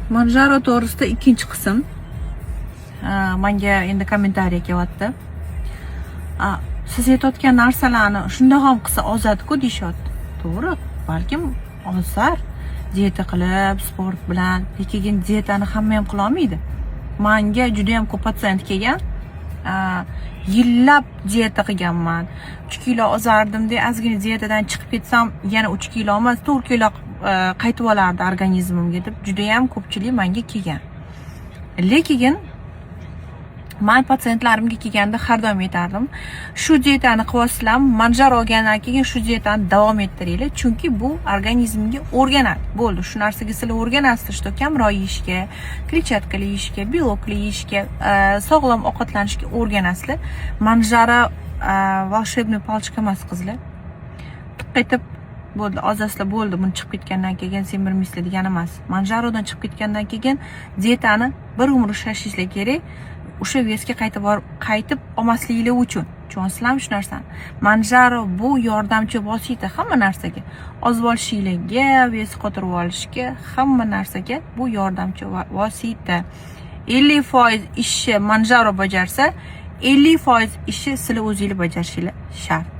Manjaro to'g'risida ikkinchi qism. Menga endi kommentariy kelyapti. Siz aytayotgan narsalarni shunda ham qilsa ozadi-ku deyishyapti. To'g'ri, balkim ozar. Dieta qilib, sport bilan, lekin dietani hamma ham qila olmaydi. Menga juda ham ko'p patsient kelgan. Yillab dieta qilganman. 3 kilo ozardim deb ozgina dietadan chiqib ketsam, yana 3 kilo emas, 4 kilo qaytib olardi organizmimga deb juda ham ko'pchilik menga kelgan. Lekin men patsientlarimga kelganda har doim aytardim, shu dietani qilyapsizlar, Manjaro olgandan keyin shu dietani davom ettiringlar, chunki bu organizmga o'rganadi. Bo'ldi, shu narsaga sizlar o'rganasizlar, что kamroq yeyishga, kletchatkali yeyishga, belokli yeyishga, sog'lom ovqatlanishga o'rganasizlar. Manjaro волшебный palochka emas qizlar. Qaytib bo'ldi, ozasizlar bo'ldi, buni chiqib ketgandan keyin semirmaysizlar degani emas. Manjarodan chiqib ketgandan keyin dietani bir umr ushlashinglar kerak. O'sha vesga qaytib olmasliginglar uchun. Tushunasizlarmi shu narsani? Manjaro bu yordamchi vosita hamma narsaga. Ozib olishinglarga, ves qotirib olishga, hamma narsaga bu yordamchi vosita. 50% ishni Manjaro bajarsa, 50% ishni sizlar o'zingizlar bajarishingiz shart.